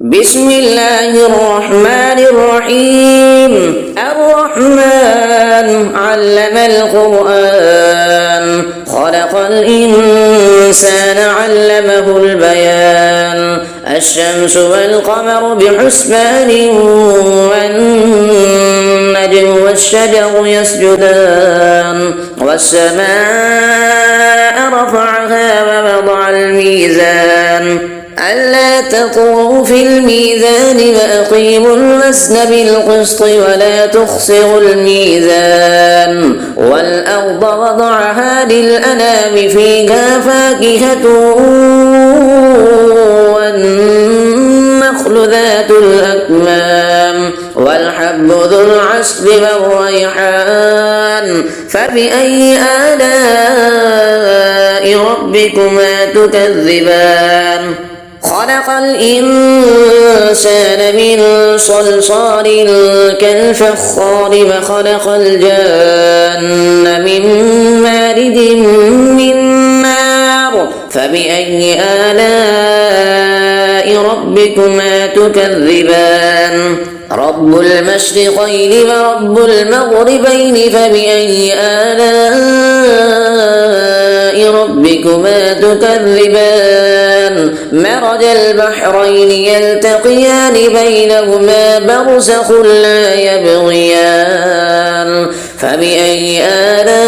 بسم الله الرحمن الرحيم. الرحمن علم القرآن خلق الإنسان علمه البيان. الشمس والقمر بحسبان والنجم والشجر يسجدان والسماء رفعها ووضع الميزان ألا تطغوا في الميزان وأقيموا الوزن بالقسط ولا تخسروا الميزان. والأرض وضعها للأنام فيها فاكهة والنخل ذات الأكمام والحب ذو العصف والريحان. فبأي آلاء ربكما تكذبان؟ خلق الإنسان من صلصال كالفخار وخلق الجان من مارد من نار. فبأي آلاء ربكما تكذبان؟ رب المشرقين ورب المغربين. فبأي آلاء ربكما تكذبان؟ مرج البحرين يلتقيان بينهما برزخ لا يبغيان. فبأي آلاء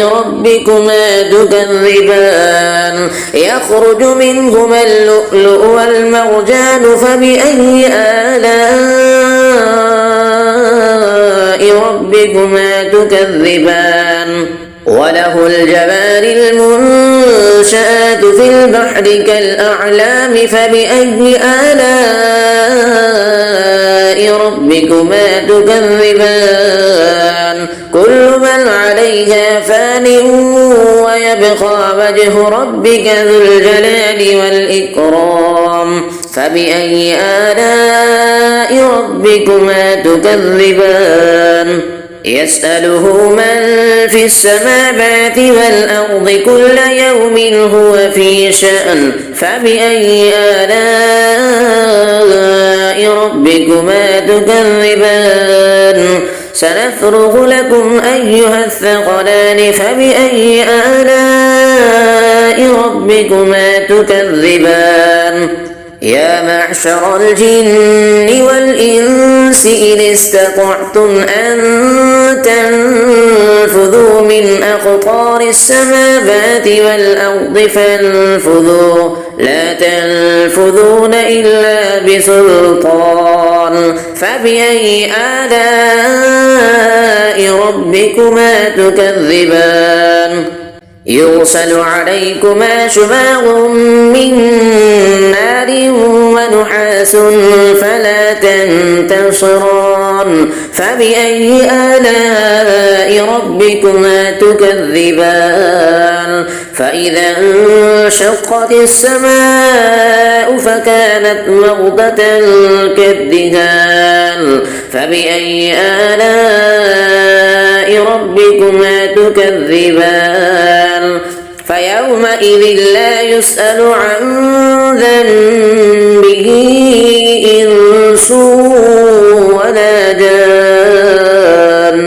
ربكما تكذبان؟ يخرج منهما اللؤلؤ والمرجان. فبأي آلاء ربكما تكذبان؟ وله الجوار المنشآت في البحر كالأعلام. فبأي آلاء ربكما تكذبان؟ كل من عليها فان ويبقى وجه ربك ذو الجلال والإكرام. فبأي آلاء ربكما تكذبان؟ يسأله من في السماوات والأرض كل يوم هو في شأن. فبأي آلاء ربكما تكذبان؟ سنفرغ لكم أيها الثقلان. فبأي آلاء ربكما تكذبان؟ يا معشر الجن والإنس إن استطعتم أن تنفذوا من أقطار السماوات والأرض فانفذوا لا تنفذون إلا بسلطان. فبأي آلاء ربكما تكذبان؟ يرسل عليكما شواظ من نار ونحاس فلا تنتصران. فبأي آلاء ربكما تكذبان؟ فإذا انشقت السماء فكانت وردة كالدهان. فبأي آلاء ربكما تكذبان؟ فيومئذ لا يسأل عن ذنبه إنس ولا جان.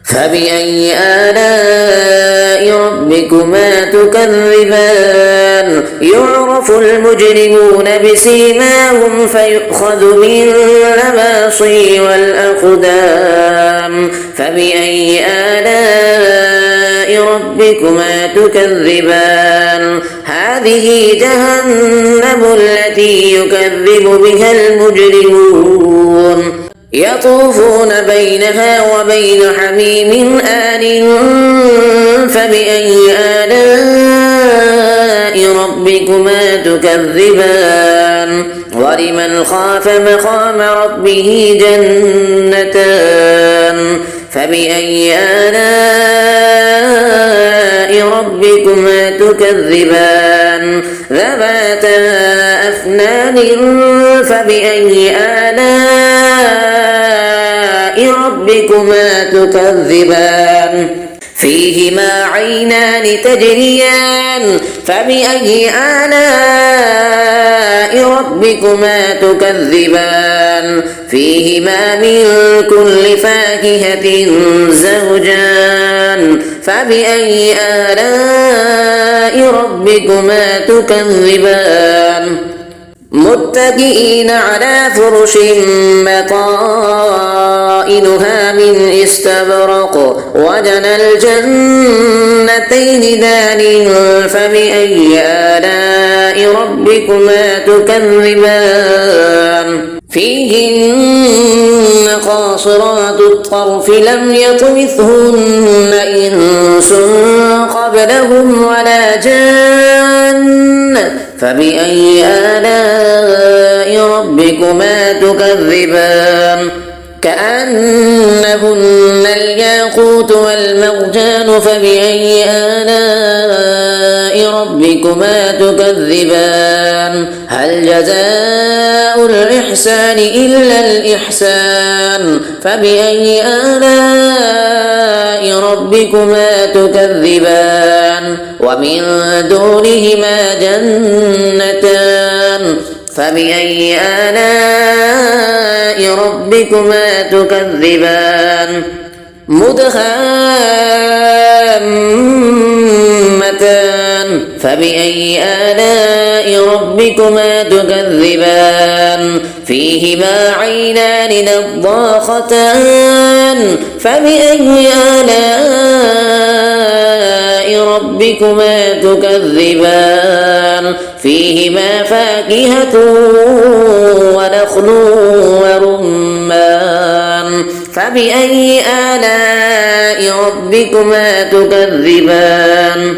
فبأي آلاء ربكما تكذبان؟ يعرف المجرمون بسيماهم فيؤخذ بالنواصي والأقدام. فبأي آلاء ربكما تكذبان؟ هذه جهنم التي يكذب بها المجرمون يطوفون بينها وبين حميم آن. فبأي آلاء ربكما تكذبان؟ ولمن خاف مقام ربه جنتان. فبأي آلاء ربكما تكذبان؟ ذواتا أفنان. فبأي آلاء ربكما تكذبان؟ فيهما عينان تجريان فبأي آلاء ربكما تكذبان فيهما من كل فاكهة زوجان فبأي آلاء ربكما تكذبان متكئين على فرش بطائنها من استبرق وجنى الجنتين دان فبأي آلاء ربكما تكذبان فيهن قاصرات الطرف لم يطمثهن إنس قبلهم ولا جان فبأي آلاء ربكما تكذبان كأنهن الياقوت والمرجان فبأي آلاء ربكما تكذبان هل جزاء الإحسان إلا الإحسان فبأي آلاء ربكما تكذبان ومن دونهما جنتان فبأي آلاء ربكما تكذبان مدهامتان فبأي آلاء ربكما تكذبان فيهما عينان نضاختان فبأي آلاء ربكما تكذبان فيهما فاكهة ونخل ورمان فبأي آلاء ربكما تكذبان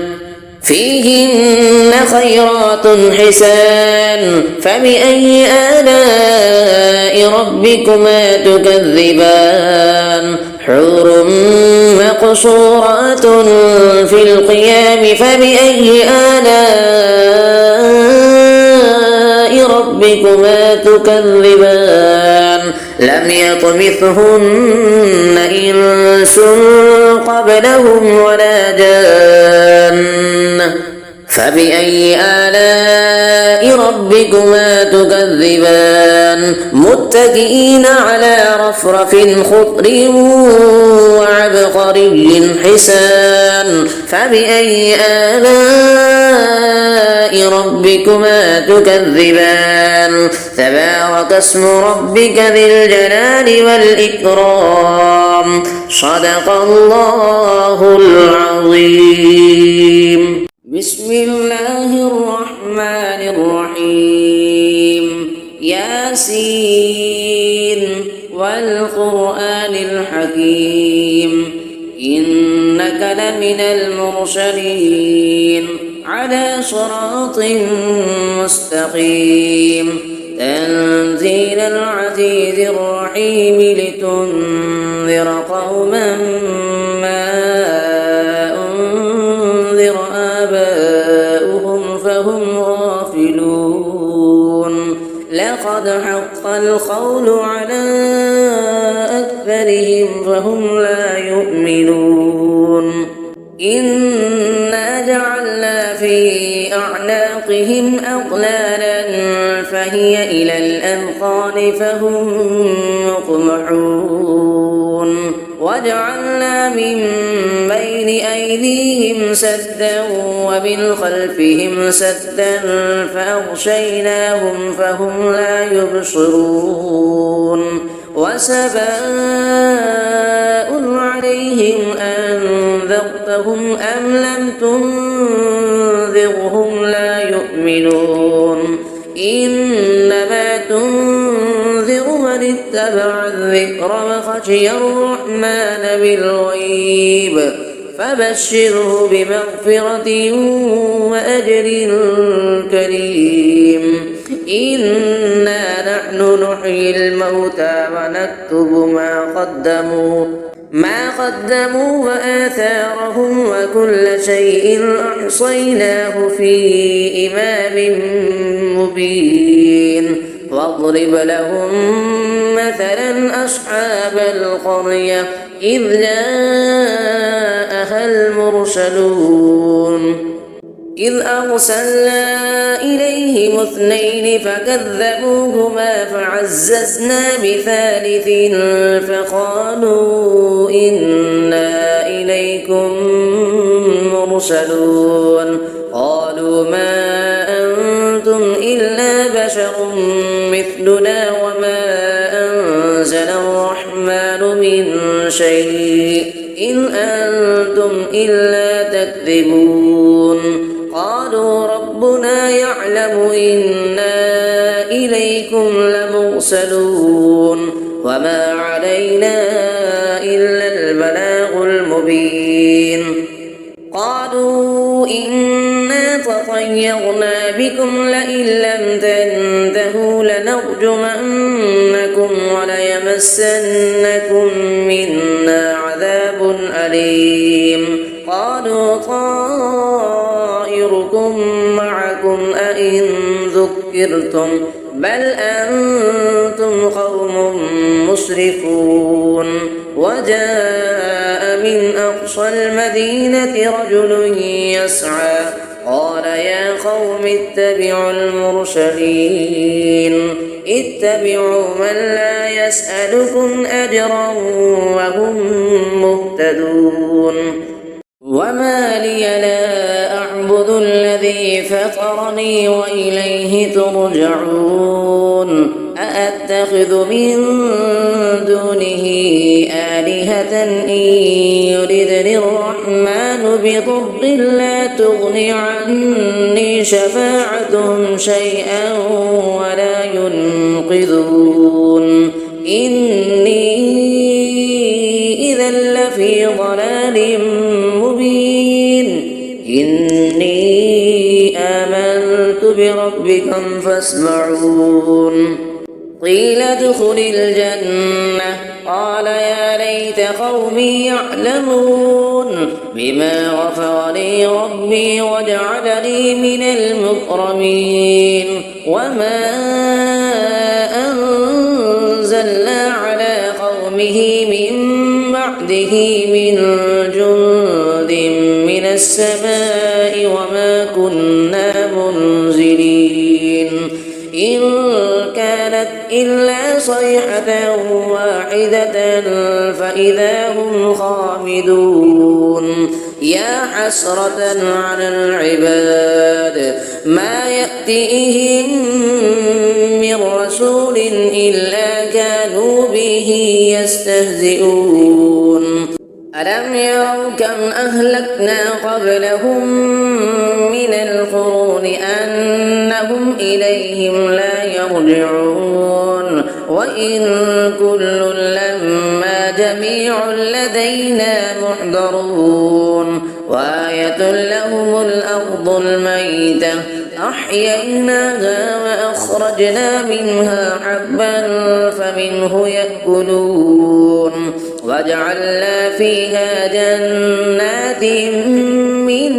فيهن خيرات حسان فبأي آلاء ربكما تكذبان حور مقصورات في القيام فبأي آلاء ربكما تكذبان لم يطمثهن إنس قبلهم ولا جان فبأي آلاء ربكما تكذبان متكئين على رفرف خضر وعبقري حسان فبأي آلاء ربكما تكذبان تبارك اسم ربك ذي الجلال والإكرام صدق الله العظيم بسم الله الرحمن الرحيم ياسين والقرآن الحكيم إنك لمن المرسلين على صراط مستقيم تنزيل العزيز الرحيم لتنذر قوما ما أنذر آباؤهم فهم غافلون لقد حق القول على أكثرهم فهم لا يؤمنون إنا جعلنا في أعناقهم أغلالا فهي إلى الأذقان فهم مقمحون وجعلنا من بين أيديهم سدا ومن خلفهم سدا فأغشيناهم فهم لا يبصرون وسواء عليهم أنذرتهم أم لم تنذرهم لا يؤمنون إنما تنذر من اتبع الذكر وخشي الرحمن بالغيب فبشره بمغفرة وأجر كريم إنا نحن نحيي الموتى ونكتب ما قدموا وآثارهم وكل شيء أحصيناه في إمام مبين واضرب لهم مثلا أصحاب القرية إذ جاءها المرسلون إذ أرسلنا إليهم اثنين فكذبوهما فعززنا بثالث فقالوا إنا إليكم مرسلون قالوا ما أنتم إلا بشر مثلنا وما أنزل الرحمن من شيء إن أنتم إلا تكذبون قالوا ربنا يعلم إنا إليكم لمرسلون وما علينا إلا البلاغ المبين قالوا إنا تطيرنا بكم لئن لم تنتهوا لنرجمنكم وليمسنكم منا عذاب أليم قالوا طائركم معكم أئن ذكرتم بل أنتم قوم مسرفون وجاء من أقصى المدينة رجل يسعى قال يا قوم اتبعوا المرسلين اتبعوا من لا يسألكم أجرا وهم مهتدون وما لي لا أعبد الذي فطرني وإليه ترجعون أأتخذ من دونه آلهة إن يردني الرحمن بضر لا تغن عني شفاعتهم شيئا ولا ينقذون إني إذا لفي ضلال مبين إني آمنت بربكم فاسمعون قيل ادخل الجنة قال يا ليت قومي يعلمون بما غفر لي ربي وجعلني من المكرمين وما أنزلنا على قومه من بعده من جند من السماء وما كنا منزلين إن كانت إلا صيحة واحدة فإذا هم خامدون يا حسرة على العباد ما يأتيهم من رسول إلا كانوا به يستهزئون ألم يروا كم أهلكنا قبلهم من القرون أنهم إليهم لا يرجعون وإن كل لما جميع لدينا محضرون وآية لهم الأرض الميتة أحييناها وأخرجنا منها حبا فمنه يأكلون وجعلنا فيها جنات من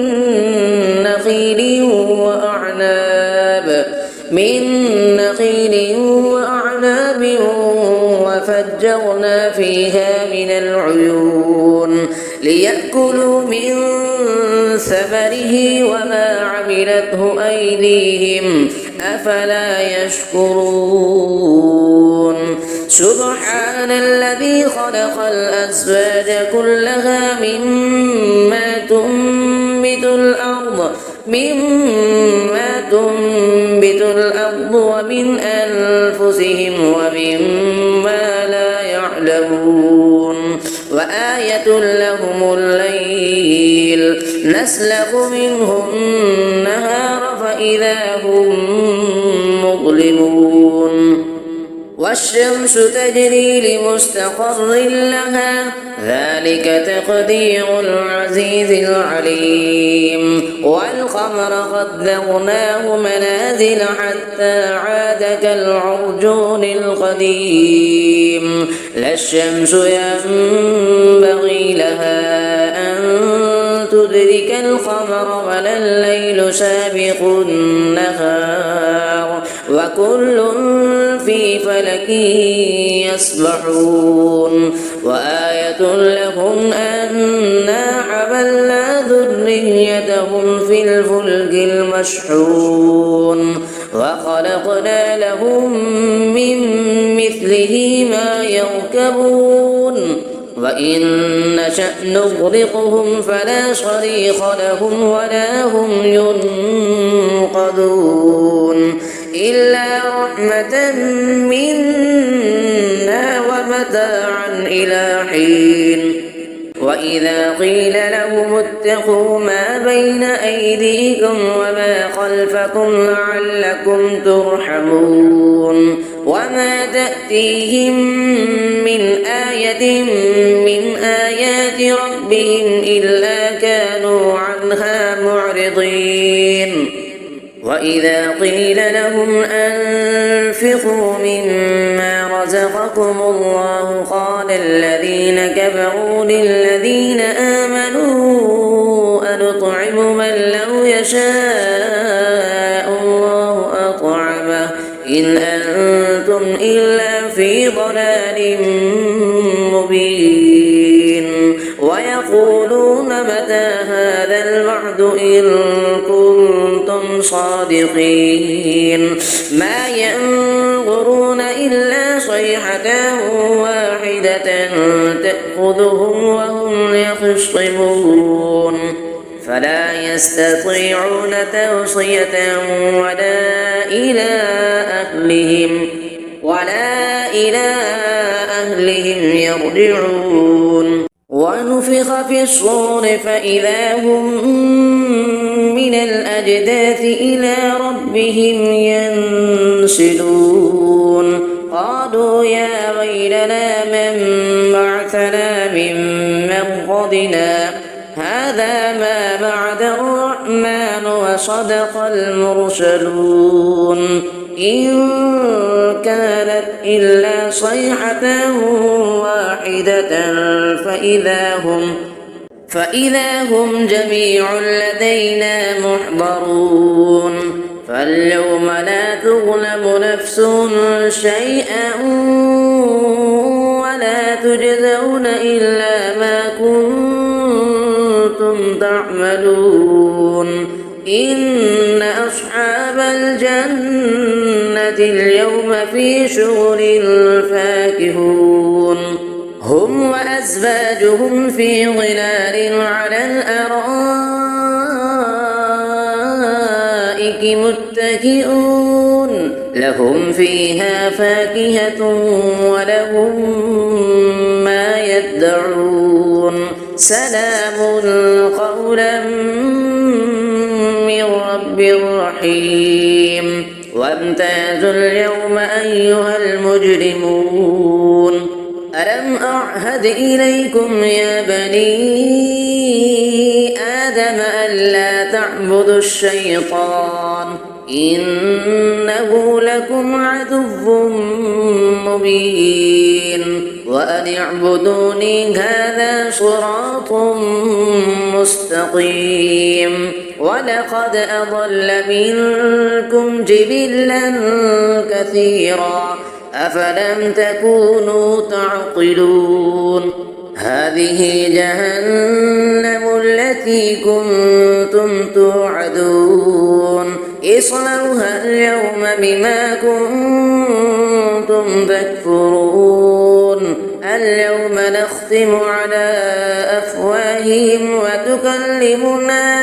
نخيل وأعناب وفجرنا فيها من العيون ليأكلوا من ثمره وما عملته أيديهم أفلا يشكرون سبحان الذي خلق الأزواج كلها مما تنبت الأرض ومن أنفسهم ومما لا يعلمون وآية لهم الليل نسلخ منه النهار فإذا هم مظلمون والشمس تجري لمستقر لها ذلك تقدير العزيز العليم والقمر قدرناه منازل حتى عاد كالعرجون القديم لا الشمس ينبغي لها أن تدرك القمر ولا الليل سابق النهار وكل في فلك يسبحون وآية لهم أنا حملنا ذريتهم في الفلك المشحون وخلقنا لهم من مثله ما يركبون وإن نشأ نغرقهم فلا صريخ لهم ولا هم ينقذون إلا رحمة منا ومتاعا إلى حين وإذا قيل لهم اتقوا ما بين أيديكم وما خلفكم لعلكم ترحمون وما تأتيهم من آية من آيات ربهم إلا كانوا عنها معرضين وإذا قيل لهم أنفقوا مما رزقكم الله قال الذين كفروا للذين آمنوا أنطعم من لو يشاء الله أطعمه إن أنتم إلا في ضلال مبين ويقولون متى هذا الوعد إن كنتم صادقين ما ينظرون إلا صيحة واحدة تأخذهم وهم يخصمون فلا يستطيعون توصية ولا إلى أهلهم يرجعون ونفخ في الصور فإذا هم من الأجداث إلى ربهم ينسلون قالوا يا ويلنا من بعثنا من مرقدنا هذا ما بعد الرحمن وصدق المرسلون إن كانت إلا صيحة واحدة فإذا هم جميع لدينا محضرون فاليوم لا تظلم نفس شيئا ولا تجزون إلا ما كنتم تعملون إن أصحاب الجنة اليوم في شغل فاكهون هم وأزواجهم في ظلال على الأرائك متكئون لهم فيها فاكهة ولهم ما يدعون سلام قولا من رب رحيم وامتازوا اليوم أيها المجرمون ألم أعهد إليكم يا بني آدم ألا تعبدوا الشيطان إنه لكم عدو مبين وأن اعبدوني هذا صراط مستقيم ولقد أضل منكم جبلا كثيرا أفلم تكونوا تعقلون هذه جهنم التي كنتم توعدون اصلوها اليوم بما كنتم تكفرون اليوم نختم على أفواههم وتكلمنا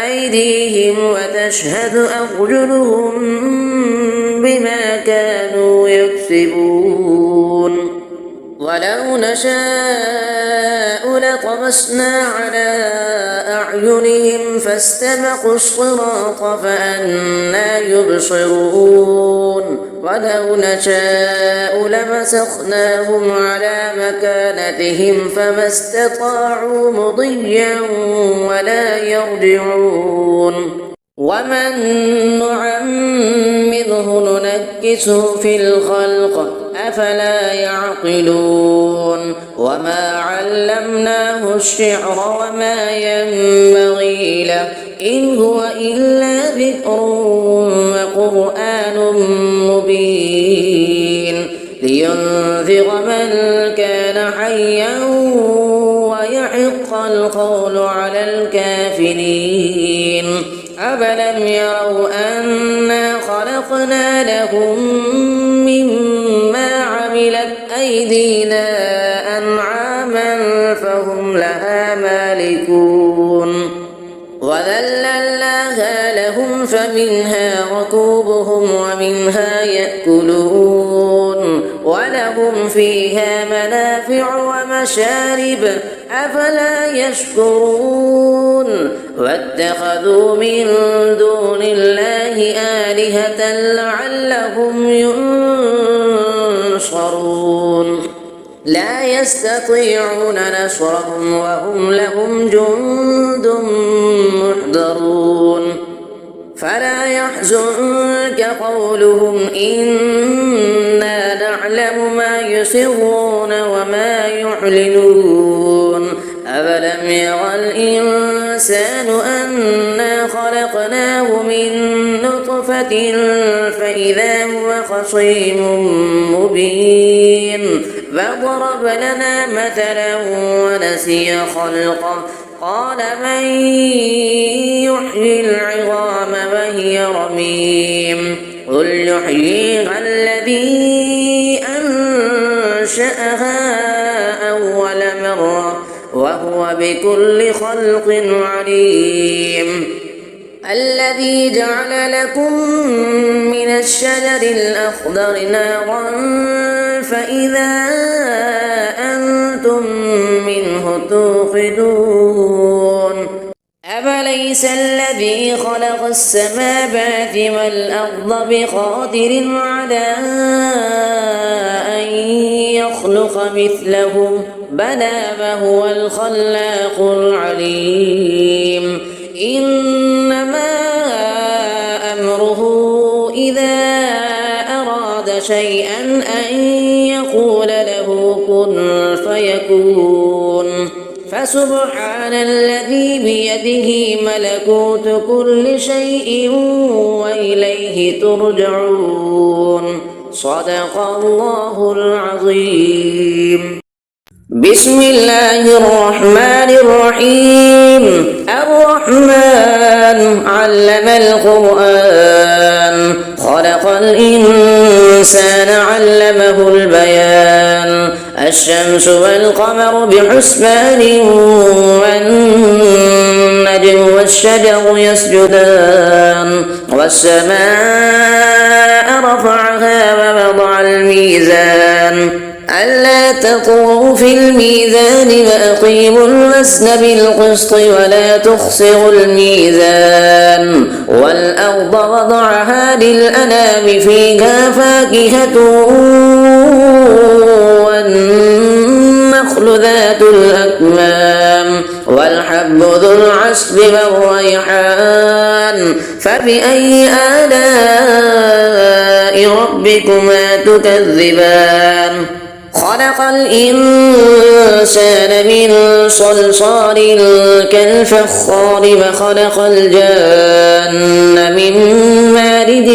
أيديهم وتشهد أرجلهم بما كانوا يكسبون ولو نشاء لطمسنا على أعينهم فاستبقوا الصراط فأنى يبصرون ولو نشاء لمسخناهم على مكانتهم فما استطاعوا مضيا ولا يرجعون ومن نعمره ننكسه في الخلق أفلا يعقلون وما علمناه الشعر وما ينبغي له إن هو إلا ذكر وقرآن مبين لينذر من كان حيا ويحق القول على الكافرين. أفلم يروا أنا خلقنا لهم مما عملت أيدينا أنعاما فهم لها مالكون وذللناها لهم فمنها ركوبهم ومنها يأكلون ولهم فيها منافع ومشارب أفلا يشكرون واتخذوا من دون الله آلهة لعلهم ينصرون لا يستطيعون نصرهم وهم لهم جند محضرون فلا يحزنك قولهم إنا نعلم ما يسرون وما يعلنون أفلم يرى الإنسان أنا خلقناه من نطفة فإذا هو خصيم مبين فضرب لنا مثلا ونسي خلقه قال من يحيي العظام وهي رميم قل يحييها الذي أنشأها أول مرة وهو بكل خلق عليم الذي جعل لكم من الشجر الأخضر نارا فإذا أنتم منه توقدون أفليس الذي خلق السماوات والأرض بقادر على أن يخلق مثلهم بلى وهو الخلاق العليم إنما أمره إذا أراد شيئا أن يقول له كن فيكون فسبحان الذي بيده ملكوت كل شيء وإليه ترجعون صدق الله العظيم. بسم الله الرحمن الرحيم. الرحمن علم القرآن خلق الإنسان علمه البيان الشمس والقمر بحسبان والنجم والشجر يسجدان والسماء رفعها ووضع الميزان ألا تطغوا في الميزان وأقيموا الوزن بالقسط ولا تخسروا الميزان والأرض وضعها للأنام فيها فاكهة والنخل ذات الأكمام والحب ذو العصف والريحان فبأي آلاء ربكما تكذبان خلق الإنسان من صلصال كالفخار وخلق الجان من مارد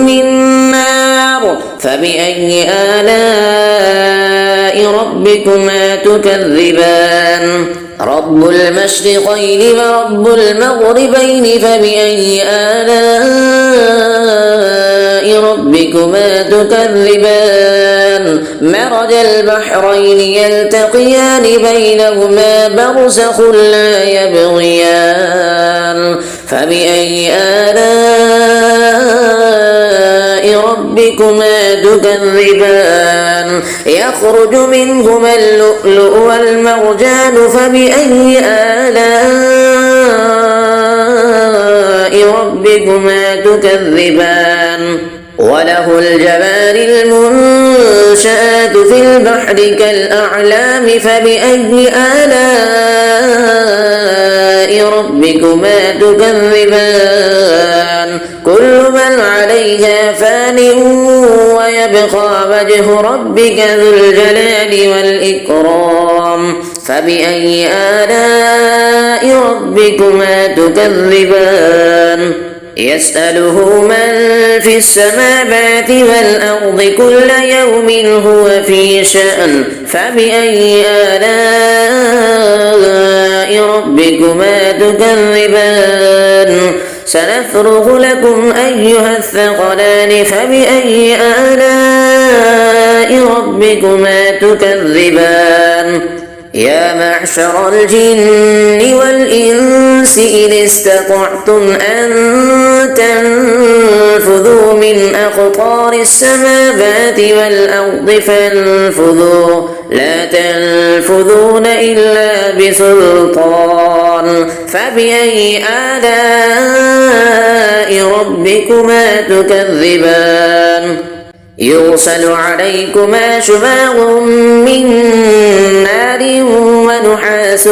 من نار فبأي آلاء ربكما تكذبان رب المشرقين ورب المغربين فبأي آلاء ربكما تكذبان مرج البحرين يلتقيان بينهما برزخ لا يبغيان فبأي آلاء ربكما تكذبان يخرج منهما اللؤلؤ والمرجان فبأي آلاء ربكما تكذبان وله الجوار المنشآت في البحر كالأعلام فبأي آلاء ربكما تكذبان كل من عليها فان ويبقى وجه ربك ذو الجلال والإكرام فبأي آلاء ربكما تكذبان يسأله من في السماوات والأرض كل يوم هو في شأن فبأي آلاء ربكما تكذبان سنفرغ لكم أيها الثقلان فبأي آلاء ربكما تكذبان يا معشر الجن والإنس إن استطعتم أن تنفذوا من أقطار السماوات والأرض فانفذوا لا تنفذون إلا بسلطان فبأي آلاء ربكما تكذبان يرسل عليكما شواظ من نار ونحاس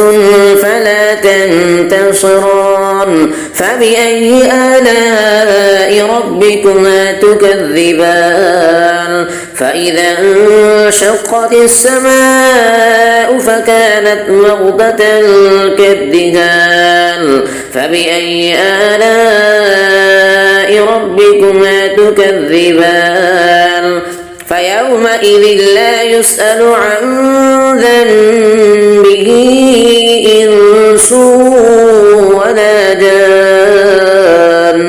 فلا تنتصران فبأي آلاء ربكما تكذبان فإذا انشقت السماء فكانت وردة كالدهان فبأي آلاء ربكما تكذبان فيومئذ لا يسأل عن ذنبه إنس ولا جان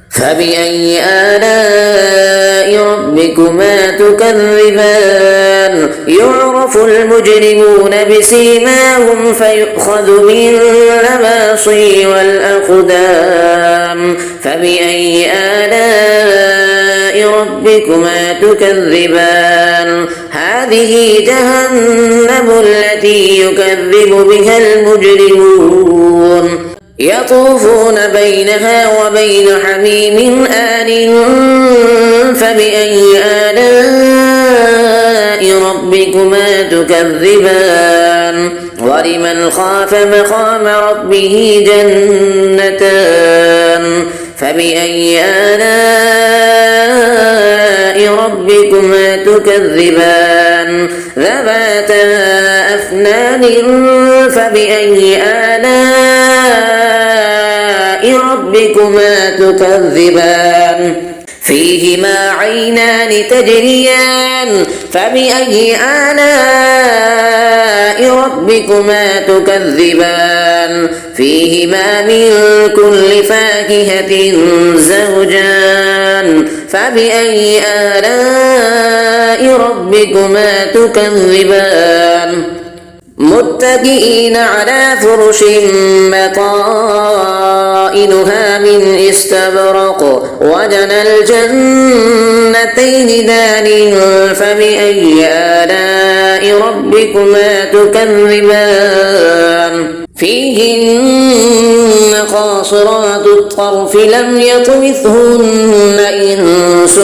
فبأي آلاء ربكما تكذبان يعرف المجرمون بسيماهم فيؤخذ بالنواصي والأقدام فبأي آلاء ربكما تكذبان هذه جهنم التي يكذب بها المجرمون يطوفون بينها وبين حميم آن فبأي آلاء ربكما تكذبان ولمن خاف مقام ربه جنتان فبأي آلاء ربكما تكذبان ذواتا أفنان فبأي آلاء ربكما تكذبان فيهما عينان تجريان فبأي آلاء ربكما تكذبان فيهما من كل فاكهة زوجان فبأي آلاء ربكما تكذبان متكئين على فرش بطائنها من استبرق وجنى الجنتين دان فبأي آلاء ربكما تكذبان فيهن قاصرات الطرف لم يطمثهن إنس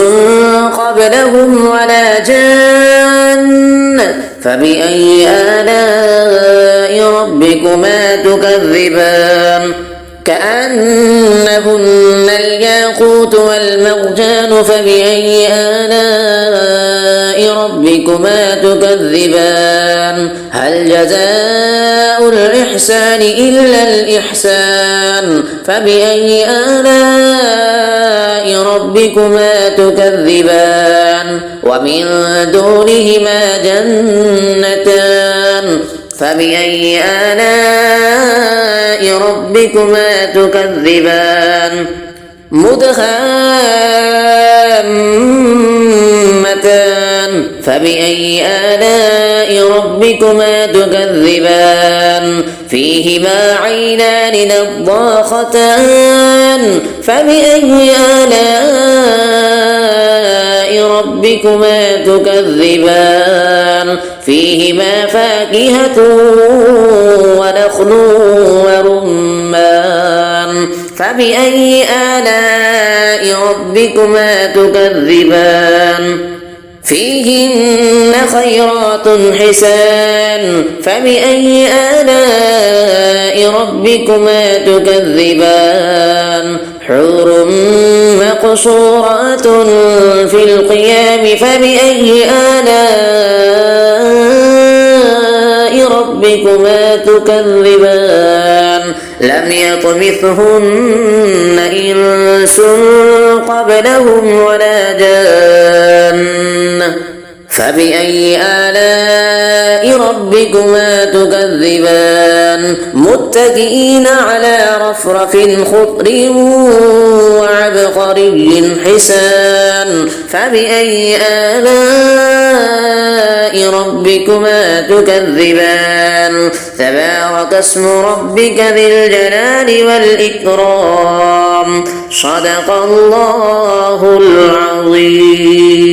قبلهم ولا جان فبأي آلاء ربكما تكذبان كأنهن الياقوت والمرجان فبأي آلاء ربكما تكذبان هل جزاء الإحسان إلا الإحسان فبأي آلاء ربكما تكذبان ومن دونهما جنتان فبأي آلاء ربكما تكذبان مدهامتان فبأي آلاء ربكما تكذبان فيهما عينان نضاختان فبأي آلاء ربكما تكذبان فيهما فاكهة ونخل ورمان فبأي آلاء ربكما تكذبان فيهن خيرات حسان فبأي آلاء ربكما تكذبان حور مقصورات في القيام فبأي آلاء ربكما تكذبان لم يطمثهن إنس قبلهم ولا جان فبأي آلاء ربكما تكذبان متكئين على رفرف خضر وعبقري حسان فبأي آلاء ربكما تكذبان تبارك اسم ربك ذي الجلال والإكرام صدق الله العظيم.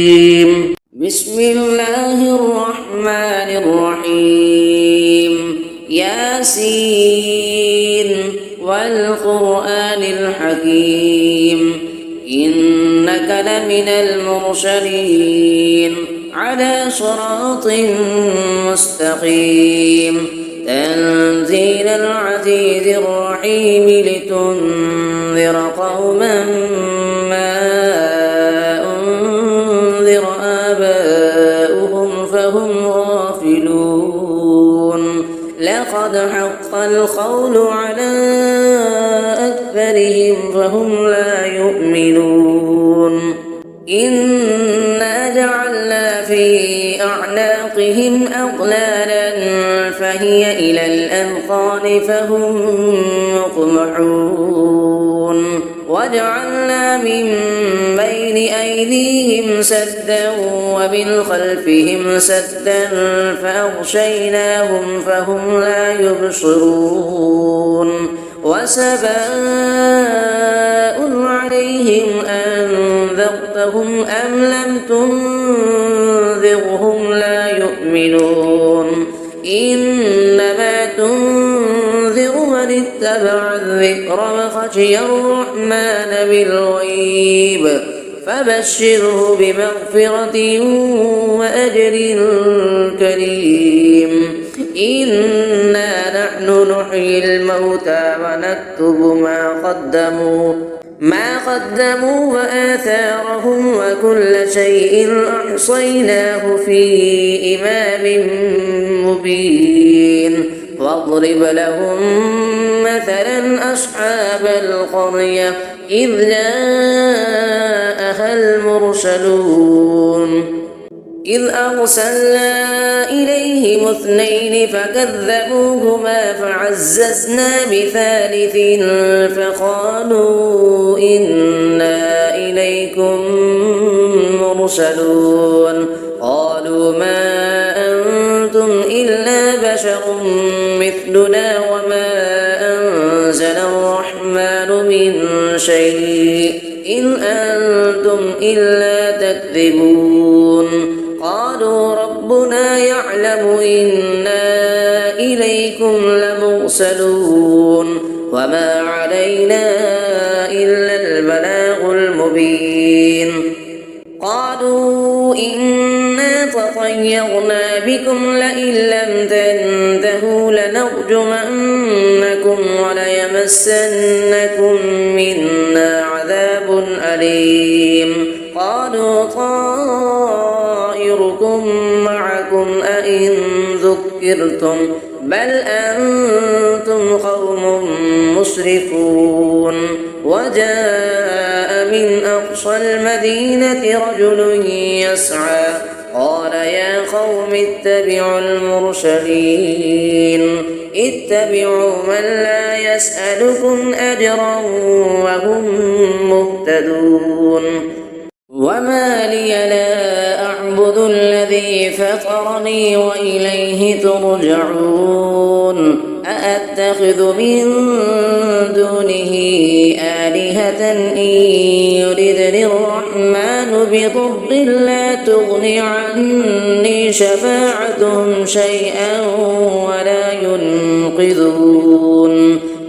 بسم الله الرحمن الرحيم ياسين والقرآن الحكيم إنك لمن المرسلين على صراط مستقيم تنزيل العزيز الرحيم لتنذر قوما ما أنذر آباؤهم فهم غافلون لقد حق القول على أكثرهم فهم لا يؤمنون إنا جعلنا في أعناقهم أغلالا فهي إلى الأذقان فهم مقمحون وجعلنا من بين أيديهم سدا ومن خلفهم سدا فأغشيناهم فهم لا يبصرون وسواء عليهم أنذرتهم أم لم تنذرهم لا يؤمنون إنما تنذر من اتبع الذكر وخشي الرحمن بالغيب فبشره بمغفرة وأجر كريم إنا نحن نحيي الموتى ونكتب ما قدموا وآثارهم وكل شيء أحصيناه في إمام مبين واضرب لهم مثلا أصحاب القرية إذ جاءها المرسلون إذ أرسلنا إليهم اثنين فكذبوهما فعززنا بثالث فقالوا إنا إليكم مرسلون قالوا ما أنتم إلا بشر مثلنا وما أنزل الرحمن من شيء إن أنتم إلا تكذبون قالوا ربنا يعلم إنا إليكم لمرسلون وما علينا إلا البلاغ المبين قالوا إنا تطيرنا بكم لئن لم تنتهوا لنرجمنكم وليمسنكم منا عذاب أليم قالوا طائركم معكم أئن ذكرتم بل أنتم قوم مسرفون وجاء من أقصى المدينة رجل يسعى قال يا قوم اتبعوا المرسلين اتبعوا من لا يسألكم أجرا وهم مهتدون وما لي لا أعبد الذي فطرني وإليه ترجعون أأتخذ من دونه آلهة إن يردني الرحمن بضر لا تغن عني شفاعتهم شيئا ولا ينقذون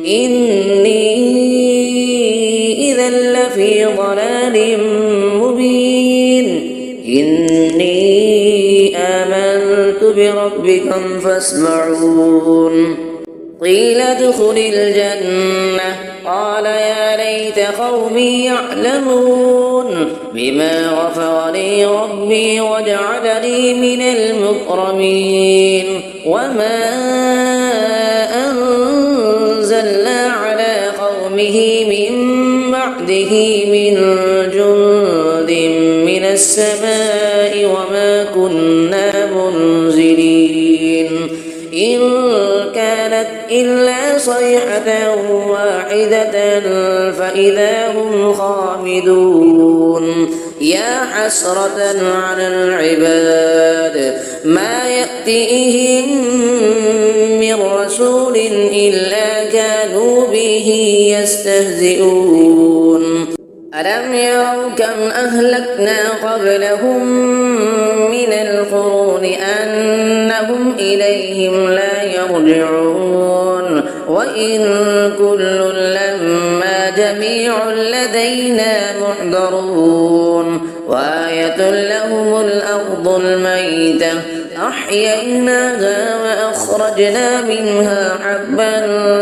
إني إذا لفي ضلال مبين إني بربكم فاسمعون قيل ادخل الجنة قال يا ليت قومي يعلمون بما غفر لي ربي وجعلني من المكرمين وما أنزلنا على قومه من بعده من جند من السماء وما كنا منزلين إن كانت إلا صيحة واحدة فإذا هم خامدون يا حسرة على العباد ما يأتيهم من رسول إلا كانوا به يستهزئون ألم يروا كم أهلكنا قبلهم من القرون أنهم إليهم لا يرجعون وإن كل لما جميع لدينا محضرون وآية لهم الأرض الميتة أحييناها وأخرجنا منها حبا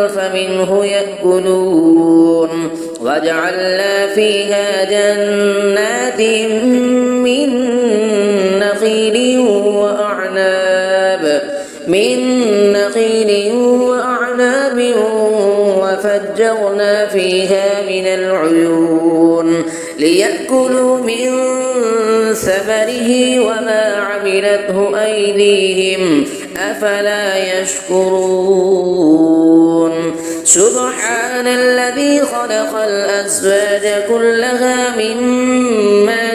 فمنه يأكلون وجعلنا فيها جنات من نخيل وأعناب وفجرنا فيها من العيون ليأكلوا من ثمره وما عملته أيديهم أفلا يشكرون سبحان الذي خلق الأزواج كلها مما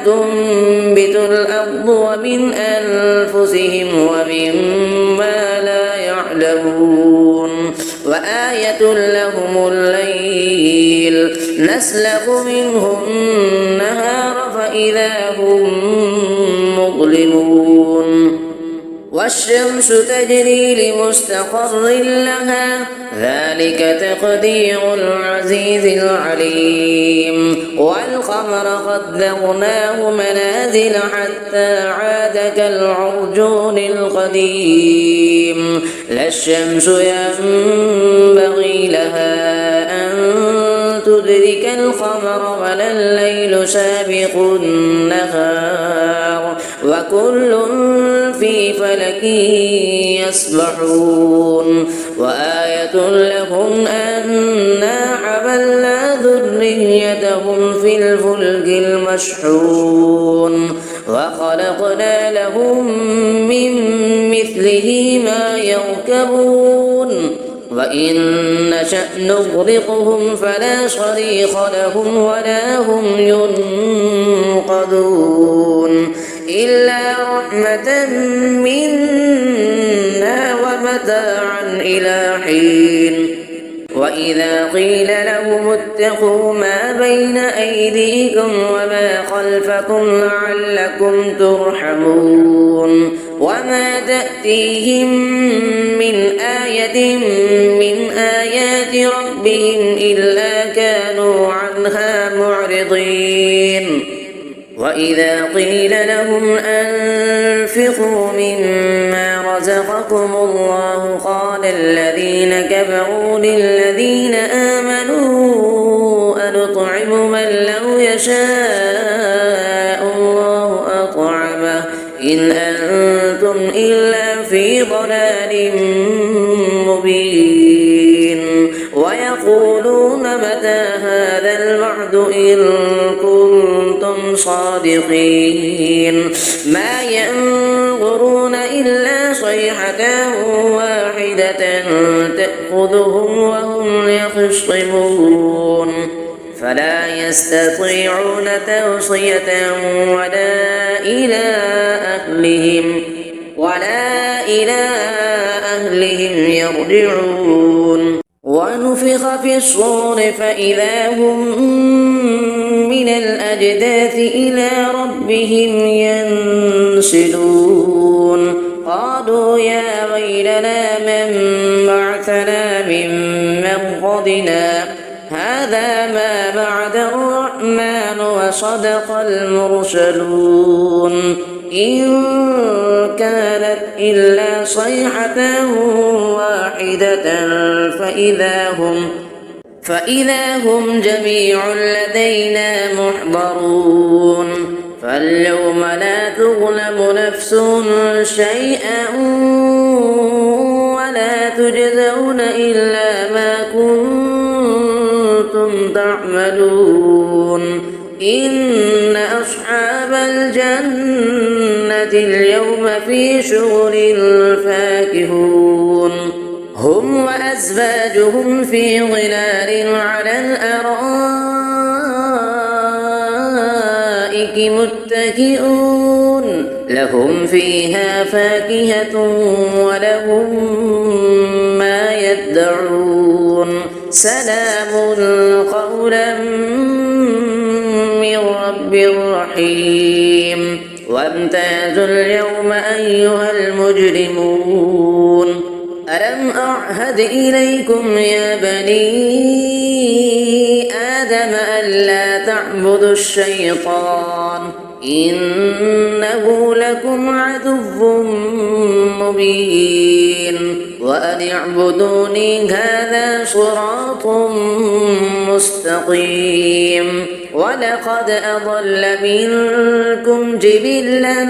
تنبت الأرض ومن أنفسهم ومما لا يعلمون وآية لهم الليل نسلخ منه النهار فإذا هم مظلمون والشمس تجري لمستقر لها ذلك تقدير العزيز العليم والقمر قدرناه منازل حتى عاد كالعرجون القديم لا الشمس ينبغي لها أن تدرك القمر ولا الليل سابق النهار وكل في فلك يسبحون وآية لهم أنا حملنا ذريتهم في الفلك المشحون وخلقنا لهم من مثله ما يركبون وإن نشأ نغرقهم فلا صريخ لهم ولا هم ينقذون إلا رحمة منا ومتاعا إلى حين وإذا قيل لهم اتقوا ما بين أيديكم وما خلفكم لعلكم ترحمون وما تأتيهم من آية من آيات ربهم إلا كانوا عنها معرضين وإذا قيل لهم أنفقوا مما رزقكم الله قال الذين كفروا للذين آمنوا أنطعم من لو يشاء الله أطعمه إن أنتم إلا في ضلال مبين ويقولون متى هذا الوعد إن كنتم صادقين ما ينظرون إلا صيحة واحدة تأخذهم وهم يخصمون فلا يستطيعون توصية ولا إلى أهلهم يرجعون ونفخ في الصور فإذا هم من الأجداث إلى ربهم ينسلون قالوا يا ويلنا من بعثنا من مرقدنا هذا ما بعد الرحمن وصدق المرسلون إن كانت إلا صيحة واحدة فإذا هم جميع لدينا محضرون فاليوم لا تظلم نفس شيئا ولا تجزون إلا ما كنتم تعملون إن أصحاب الجنة اليوم في شغل فاكهون هم وأزواجهم في ظلال على الأرائك متكئون لهم فيها فاكهة ولهم ما يدعون سلام قولا من رب رحيم وامتازوا اليوم أيها المجرمون ألم أعهد إليكم يا بني آدم ألا تعبدوا الشيطان إنه لكم عدو مبين وأن اعبدوني هذا صراط مستقيم ولقد أضل منكم جبلا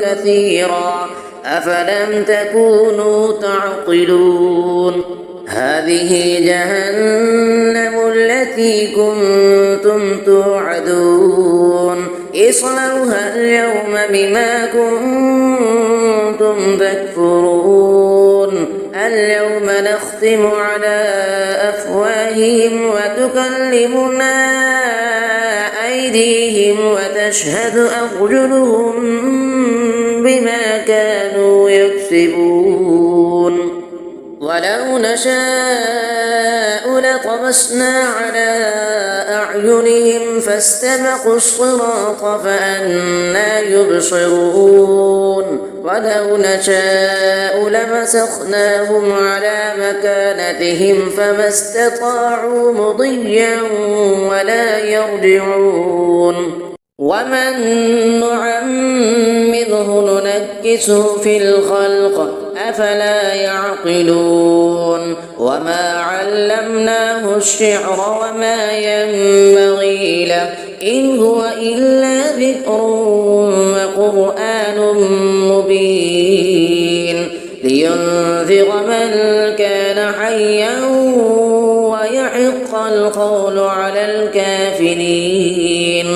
كثيرا أفلم تكونوا تعقلون هذه جهنم التي كنتم توعدون اصلوها اليوم بما كنتم تكفرون اليوم نختم على أفواههم وتكلمنا أيديهم وتشهد أرجلهم بما كانوا يكسبون ولو نشاء لطمسنا على أعينهم فاستبقوا الصراط فأنى يبصرون ولو نشاء لمسخناهم على مكانتهم فما استطاعوا مضيا ولا يرجعون ومن نعمره ننكسه في الخلق أفلا يعقلون وما علمناه الشعر وما ينبغي له إن هو إلا ذكر وقرآن مبين لينذر من كان حيا ويحق القول على الكافرين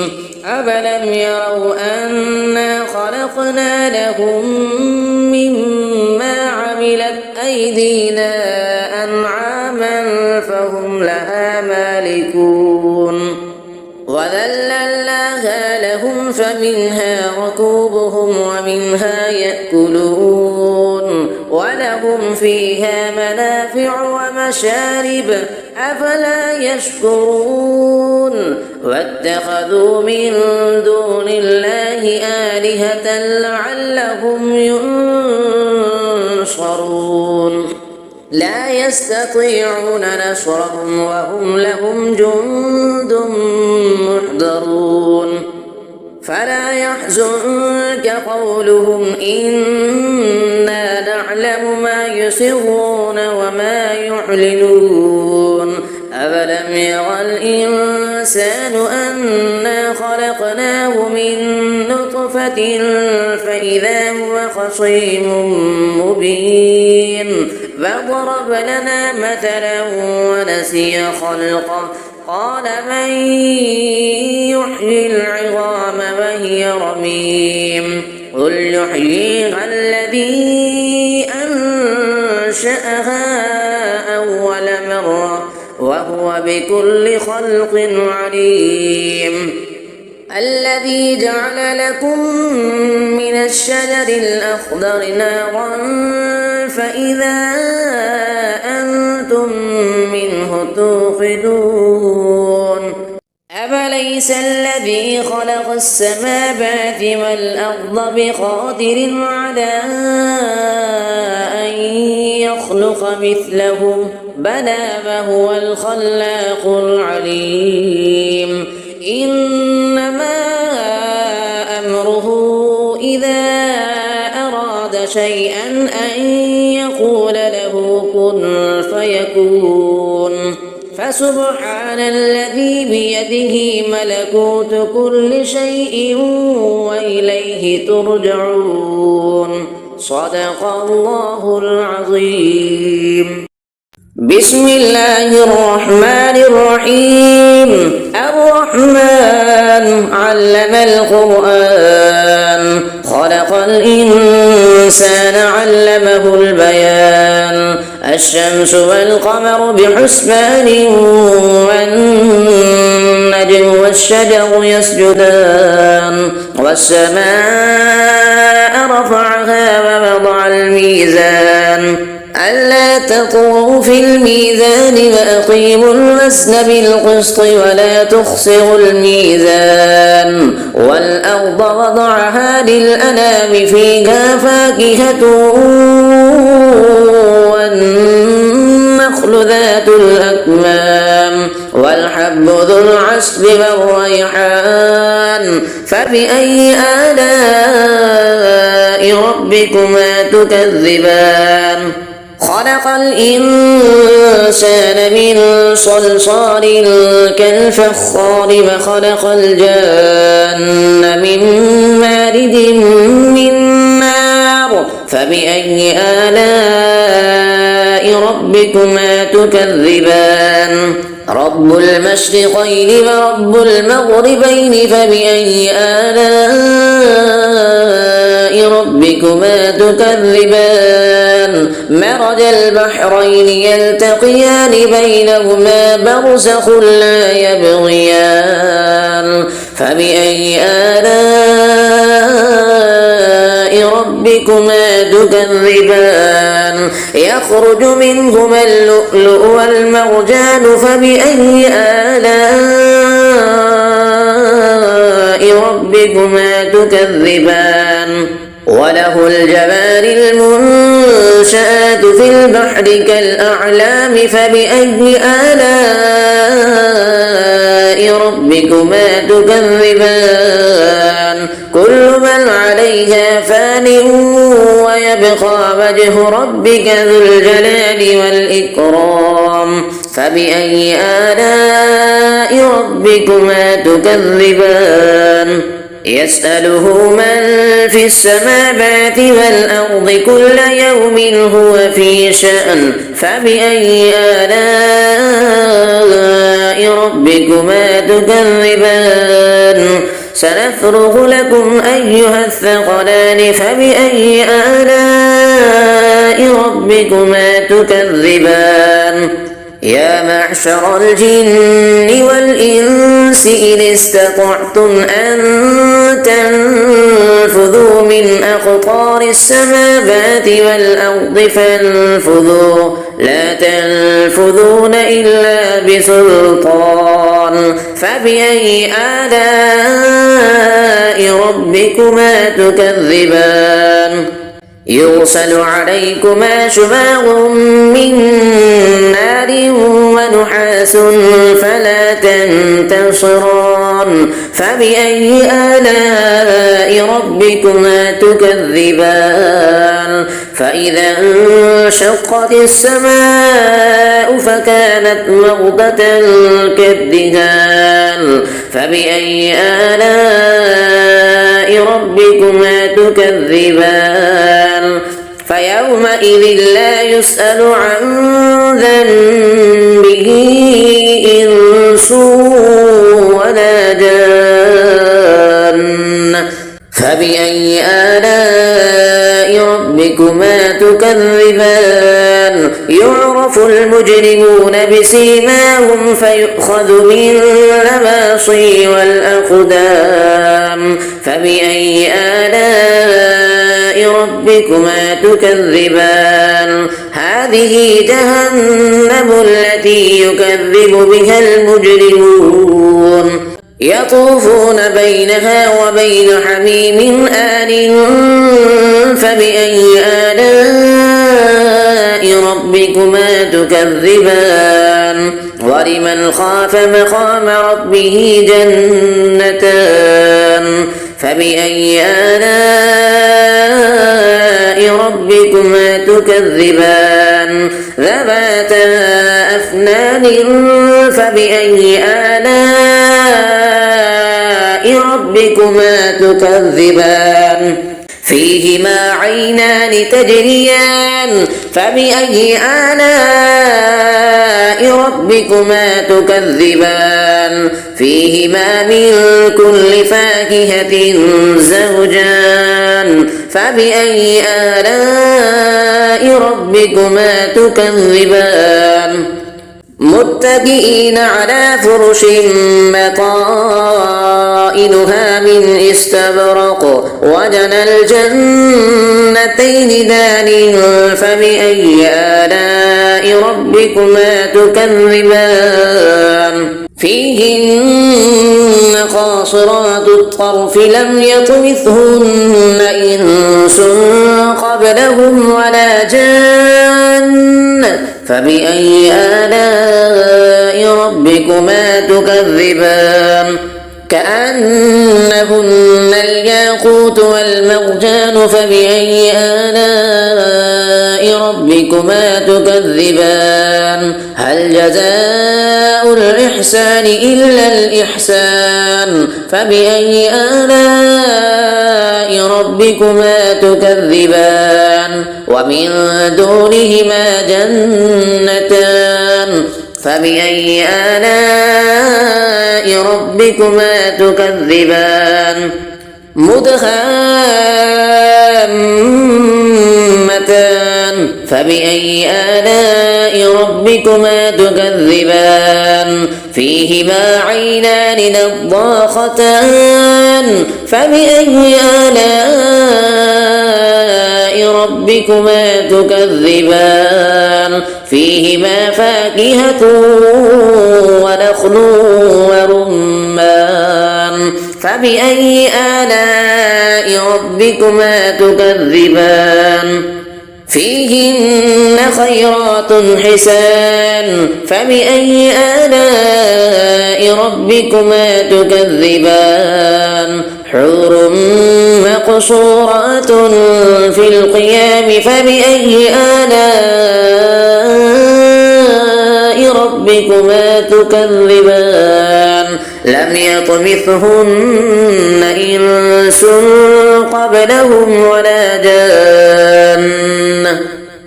أفلم يروا أنا خلقنا لهم مما عملت أيدينا أنعاما فهم لها مالكون وذللناها لهم فمنها ركوبهم ومنها يأكلون ولهم فيها منافع ومشارب أفلا يشكرون واتخذوا من دون الله آلهة لعلهم ينصرون لا يستطيعون نصرهم وهم لهم جند محضرون فلا يحزنك قولهم إنا نعلم ما يسرون وما يعلنون أفلم يرى الإنسان أنا خلقناه من نطفة فإذا هو خصيم مبين فضرب لنا مثلا ونسي خلقه قال من يحيي العظام وهي رميم قل يحييها الذي أنشأها أول مرة وهو بكل خلق عليم الذي جعل لكم من الشجر الأخضر نارا فإذا أنتم منه توقدون أفليس الذي خلق السماوات والأرض بقادر على أن يخلق مثلهم بلى وهو الخلاق العليم إنما أمره إذا أراد شيئا أن يقول له كن فيكون فسبحان الذي بيده ملكوت كل شيء وإليه ترجعون صدق الله العظيم بسم الله الرحمن الرحيم الرحمن علم القرآن خلق الإنسان علمه البيان الشمس والقمر بحسبان والنجم والشجر يسجدان والسماء رفعها ووضع الميزان ألا تطغوا في الميزان وأقيموا الوزن بالقسط ولا تخسروا الميزان والأرض وضعها للأنام فيها فاكهة والنخل ذات الأكمام والحب ذو العصف والريحان فبأي آلاء ربكما تكذبان خلق الإنسان من صلصال كالفخار وخلق الجان من مارد من نار فبأي آلاء ربكما تكذبان رب المشرقين ورب المغربين فبأي آلاء ربكما تكذبان مرج البحرين يلتقيان بينهما برزخ لا يبغيان فبأي آلاء ربكما تكذبان يخرج منهما اللؤلؤ والمرجان فبأي آلاء ربكما تكذبان وله الجوار المنشآت في البحر كالأعلام فبأي آلاء ربكما تكذبان كل من عليها فان ويبقى وجه ربك ذو الجلال والإكرام فبأي آلاء ربكما تكذبان يسأله من في السماوات والأرض كل يوم هو في شأن فبأي آلاء ربكما تكذبان سنفرغ لكم أيها الثقلان فبأي آلاء ربكما تكذبان يا معشر الجن والإنس إن استطعتم أن تنفذوا من أقطار السماوات والأرض فانفذوا لا تنفذون إلا بسلطان فبأي آلاء ربكما تكذبان يرسل عليكما شواظ من نار ونحاس فلا تنتصران فبأي آلاء ربكما تكذبان فإذا انشقت السماء فكانت وردة كالدهان فبأي آلاء ربكما تكذبان فيومئذ لا يسأل عن ذنبه إنس ولا جان فبأي آلاء ربكما تكذبان يعرف المجرمون بسيماهم فيؤخذ بالنواصي والأقدام فبأي آلاء ربكما تكذبان هذه جهنم التي يكذب بها المجرمون يطوفون بينها وبين حميم آن فبأي آلاء ربكما تكذبان ولمن خاف مقام ربه جنتان فبأي آلاء ربكما تكذبان ذواتا أفنان فبأي آلاء ربكما تكذبان فيهما عينان تجريان فبأي آلاء ربكما تكذبان فيهما من كل فاكهة زوجان فبأي آلاء ربكما تكذبان متكئين على فرش بطائنها من استبرق وجنى الجنتين دان فبأي آلاء ربكما تكذبان فيهن قاصرات الطرف لم يطمثهن إنس قبلهم ولا جان فبأي آلاء ربكما تكذبان كأنهن الياقوت والمرجان فبأي آلاء ربكما تكذبان هل جزاء الإحسان إلا الإحسان فبأي آلاء ربكما تكذبان ومن دونهما جنتان فبأي آلاء ربكما تكذبان مدهامتان فبأي آلاء ربكما تكذبان فيهما عينان نضاختان فبأي آلاء ربكما تكذبان فيهما فاكهة ونخل ورمان فبأي آلاء ربكما تكذبان فيهن خيرات حسان فبأي آلاء ربكما تكذبان حور مقصورات في القيام فبأي آلاء ربكما تكذبان لم يطمثهن إنس قبلهم ولا جان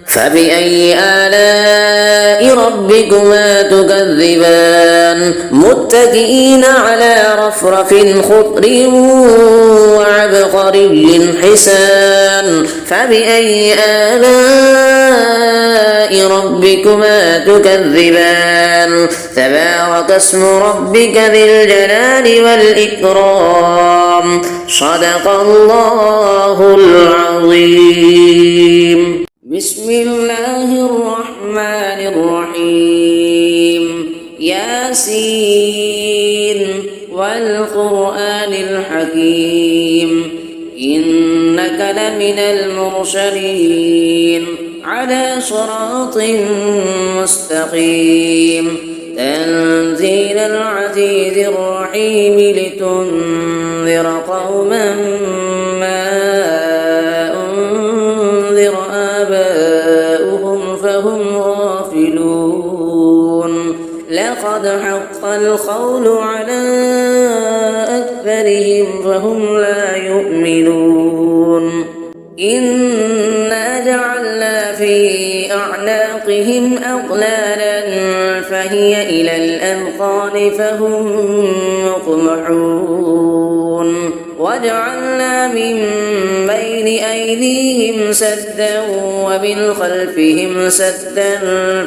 فبأي آلاء ربكما تكذبان متكئين على رفرف خضر وعبقري حسان فبأي آلاء ربكما تكذبان تبارك اسم ربك ذي الجلال والإكرام صدق الله العظيم بسم الله الرحمن الرحيم ياسين والقرآن الحكيم إنك لمن المرسلين على صراط مستقيم تنزيل العزيز الرحيم لتنذر قوما ما أنذر آباؤهم فهم غافلون لقد حق القول على أكثرهم فهم لا يؤمنون إنا جعلنا في أعناقهم أغلالا فهي إلى الأذقان فهم مقمحون وجعلنا من بين أيديهم سدا ومن خلفهم سدا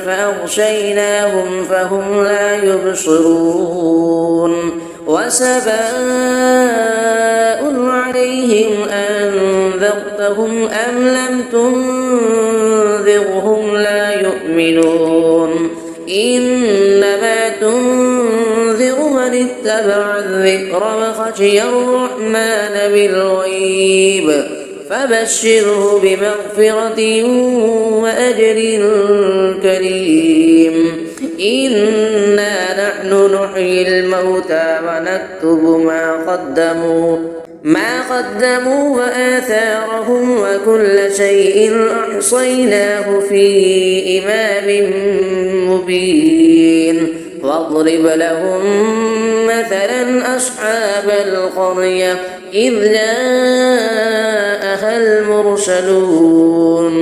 فأغشيناهم فهم لا يبصرون وسواء عليهم أنذرتهم أم لم تنذرهم لا يؤمنون إنما تنذر من اتبع الذكر وخشي الرحمن بالغيب فبشره بمغفرة وأجر كريم. إنا نحن نحيي الموتى ونكتب ما قدموا وآثارهم وكل شيء أحصيناه في إمام مبين. واضرب لهم مثلا أصحاب القرية إذ جاءها المرسلون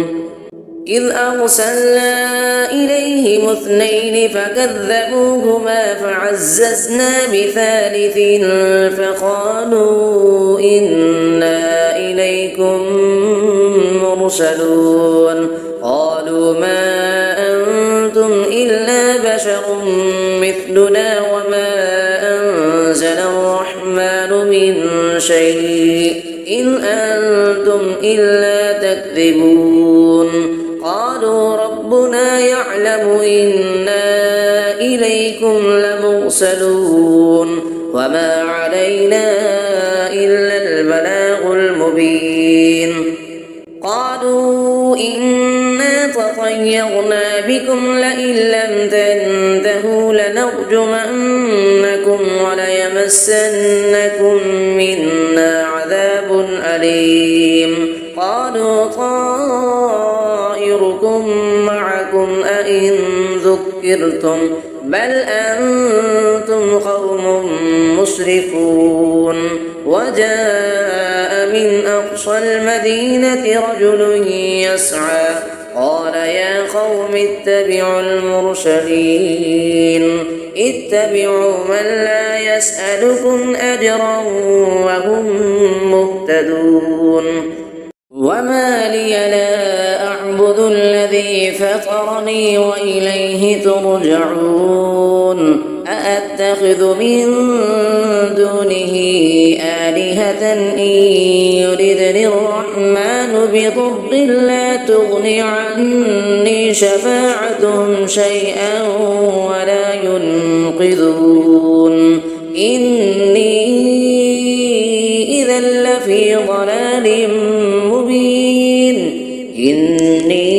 إذ أرسلنا إليهم 2 فكذبوهما فعززنا بثالث فقالوا إنا إليكم مرسلون. قالوا ما أنتم إلا بشر مثلنا وما أنزل الرحمن من شيء إن أنتم إلا تكذبون. قالوا ربنا يعلم إنا إليكم لمرسلون وما علينا إلا البلاغ المبين. قالوا إنا تطيرنا بكم لئن لم تنتهوا لنرجمنكم وليمسنكم منا عذاب أليم. قالوا طائركم معكم أئن ذكرتم بل أنتم قوم مسرفون. وجاء من أقصى المدينة رجل يسعى قال يا قوم اتبعوا المرسلين اتبعوا من لا يسألكم أجرا وهم مهتدون. وما لي لا أعبد الذي فطرني وإليه ترجعون. أأتخذ من دونه آلهة إن يردني الرحمن بضر لا تغن عني شفاعتهم شيئا ولا ينقذون. إني إذا لفي ضلال مبين. إني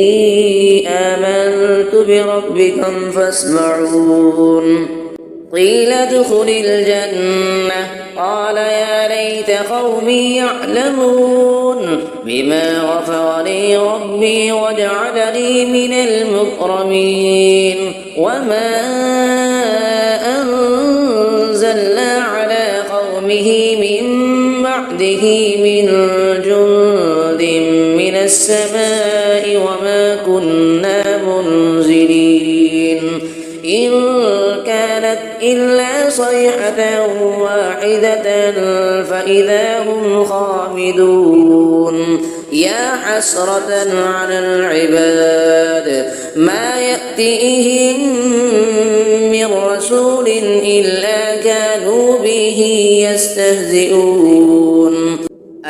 آمنت بربكم فاسمعون. قيل ادخل الجنة قال يا ليت قومي يعلمون بما غفر لي ربي وجعلني من المكرمين. وما أنزلنا على قومه من بعده من جند من السماء وما كنا منزلين. إن كانت إلا صيحة واحدة فإذا هم خامدون. يا حسرة على العباد ما يأتيهم من رسول إلا كانوا به يستهزئون.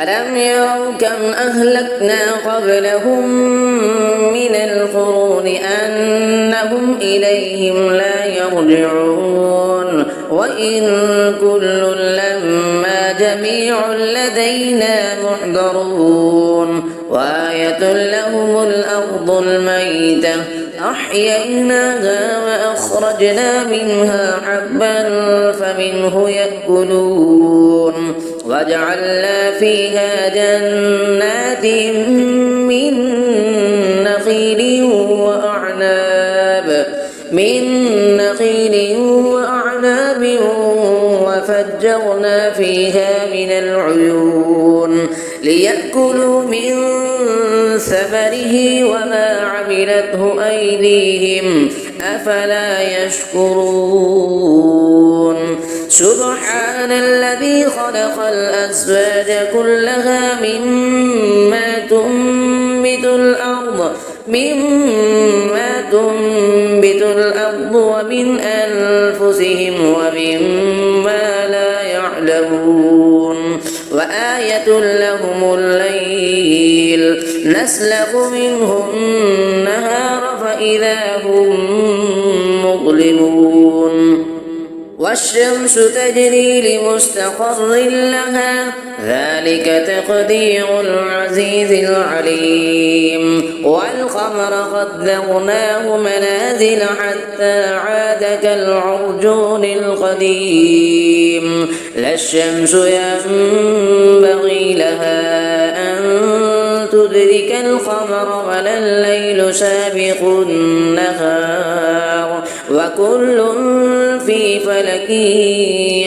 ألم يروا كم أهلكنا قبلهم من القرون أنهم إليهم لا يرجعون. وإن كل لما جميع لدينا محضرون. وآية لهم الأرض الميتة أحييناها وأخرجنا منها حبا فمنه يأكلون. وجعلنا فيها جنات من نخيل وأعناب وفجرنا فيها من العيون ليأكلوا من ثمره وما عملته أيديهم أفلا يشكرون. سبحان الذي خلق الأزواج كلها مما تنبت الأرض ومن أنفسهم ومما لا يعلمون. وآية لهم الليل نسلخ منه النهار فإذا هم مظلمون. والشمس تجري لمستقر لها ذلك تقدير العزيز العليم والقمر قدرناه منازل حتى عاد كالعرجون القديم لا الشمس ينبغي لها أن تدرك القمر ولا الليل سابق النهار وكل في فلك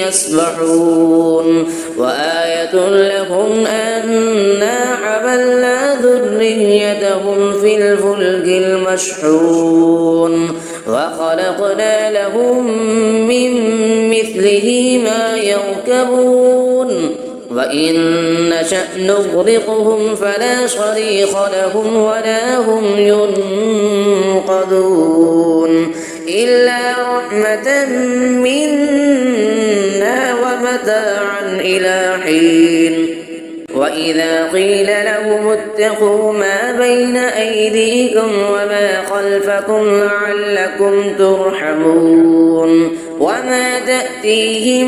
يسبحون وآية لهم أنا حملنا ذريتهم في الفلك المشحون وخلقنا لهم من مثله ما يركبون وإن نشأ نغرقهم فلا صريخ لهم ولا هم ينقذون إلا رحمة منا ومتاعا إلى حين وإذا قيل لهم اتقوا ما بين أيديكم وما خلفكم لعلكم ترحمون وما تأتيهم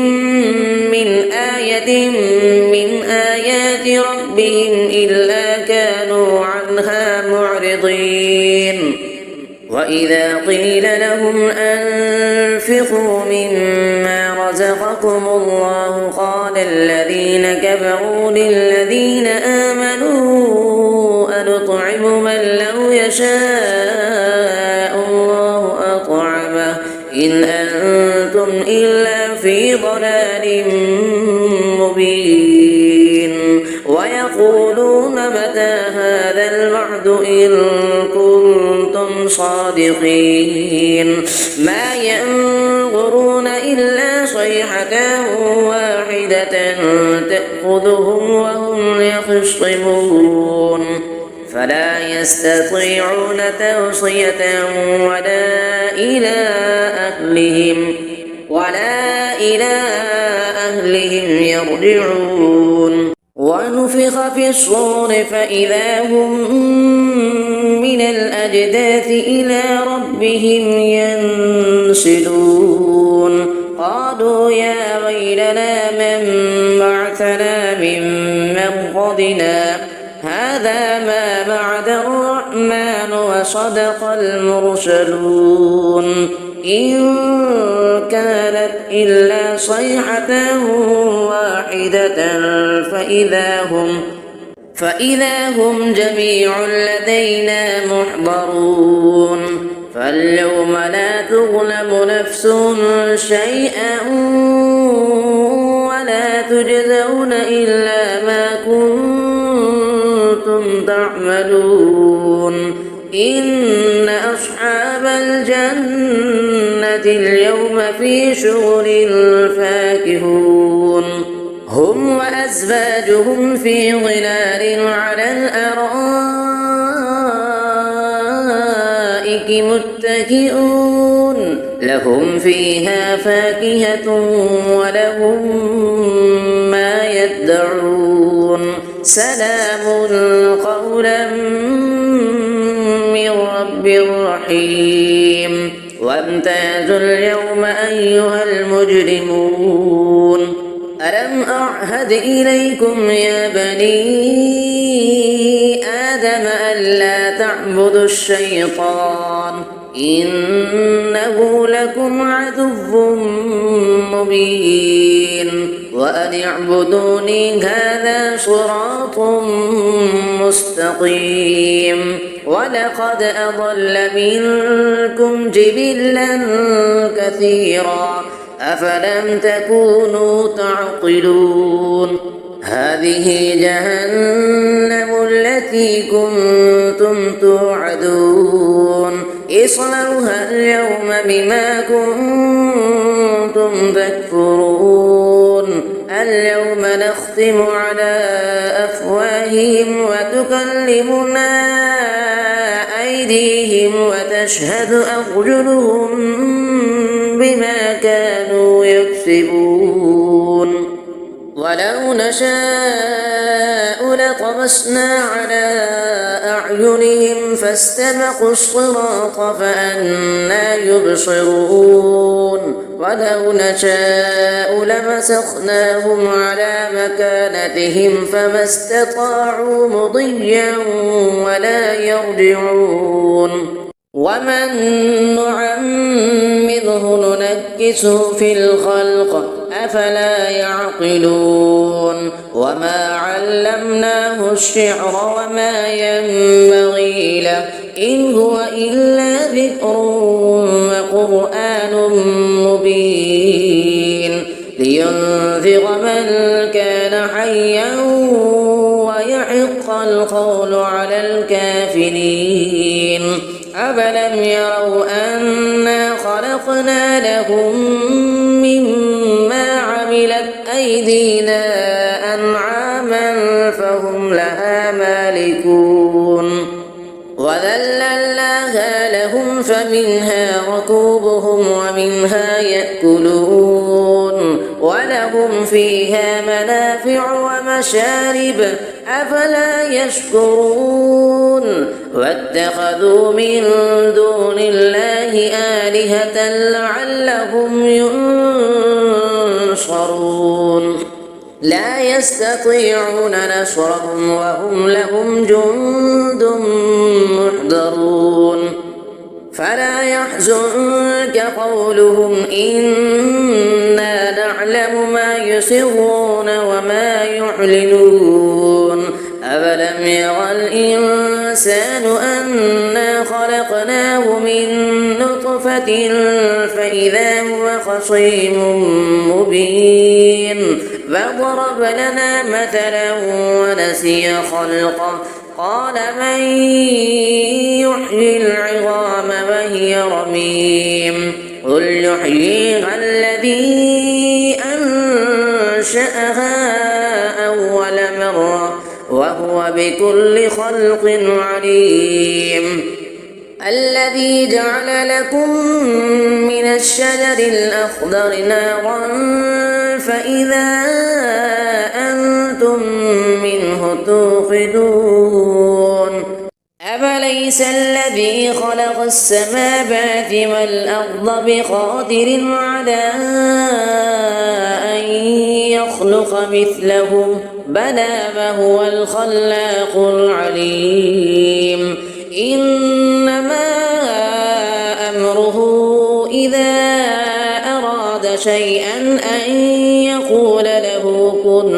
من آية من آيات ربهم إلا كانوا عنها معرضين وإذا قيل لهم أنفقوا مما رزقكم الله قال الذين كفروا للذين آمنوا أنطعم من لو يشاء الله أطعمه إن أنتم إلا في ضلال مبين ويقولون متى هذا الوعد إن كنتم صادقين ما ينظرون إلا صيحة واحدة تأخذهم وهم يخصمون فلا يستطيعون توصية ولا إلى أهلهم يرجعون ونفخ في الصور فإذا هم من الأجداث إلى ربهم ينسلون قالوا يا ويلنا من بعثنا من مرقدنا هذا ما بعد الرحمن وصدق المرسلون إن كانت إلا صيحة واحدة فإذا هم جميع لدينا محضرون فاليوم لا تظلم نفس شيئا ولا تجزون إلا ما كنتم تعملون إن أصحاب الجنة اليوم في شغل فاكهون هم وأزواجهم في ظلال على الأرائك متكئون لهم فيها فاكهة ولهم ما يدعون سلام قولا من رب رحيم وامتازوا اليوم أيها المجرمون ألم أعهد إليكم يا بني آدم ألا تعبدوا الشيطان إنه لكم عدو مبين وأن اعبدوني هذا صراط مستقيم ولقد أضل منكم جبلا كثيرا أفلم تكونوا تعقلون هذه جهنم التي كنتم توعدون اصلوها اليوم بما كنتم تكفرون اليوم نختم على أفواههم وتكلمنا أيديهم وتشهد أرجلهم بما كانوا يكسبون ولو نشاء لطمسنا على أعينهم فاستبقوا الصراط فأنى يبصرون ولو نشاء لمسخناهم على مكانتهم فما استطاعوا مضيا ولا يرجعون ومن نعمره ننكسه في الخلق أفلا يعقلون وما علمناه الشعر وما ينبغي له إن هو إلا ذكر وقرآن مبين لينذر من كان حيا ويحق القول على الكافرين أفلم يروا أنا خلقنا لهم مما عملت أيدينا أنعاما فهم لها مالكون وذللناها لهم فمنها ركوبهم ومنها يأكلون ولهم فيها منافع ومشارب أفلا يشكرون واتخذوا من دون الله آلهة لعلهم ينصرون لا يستطيعون نصرهم وهم لهم جند محضرون فلا يحزنك قولهم إنا نعلم ما يسرون وما يعلنون أفلم يرى الإنسان أنا خلقناه من نطفة فإذا هو خصيم مبين فضرب لنا مثلا ونسي خلقه قال من يحيي العظام وهي رميم قل يحييها الذي أنشأها أول مرة وهو بكل خلق عليم الذي جعل لكم من الشجر الأخضر نارا فإذا أنتم منه توقدون أفليس الذي خلق السماوات والأرض بقادر على أن يخلق مثلهم بلى وهو الخلاق العليم إنما أمره إذا أراد شيئا أن يقول له كن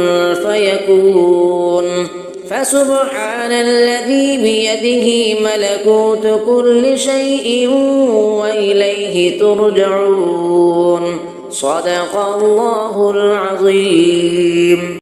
فيكون فسبحان الذي بيده ملكوت كل شيء وإليه ترجعون صدق الله العظيم.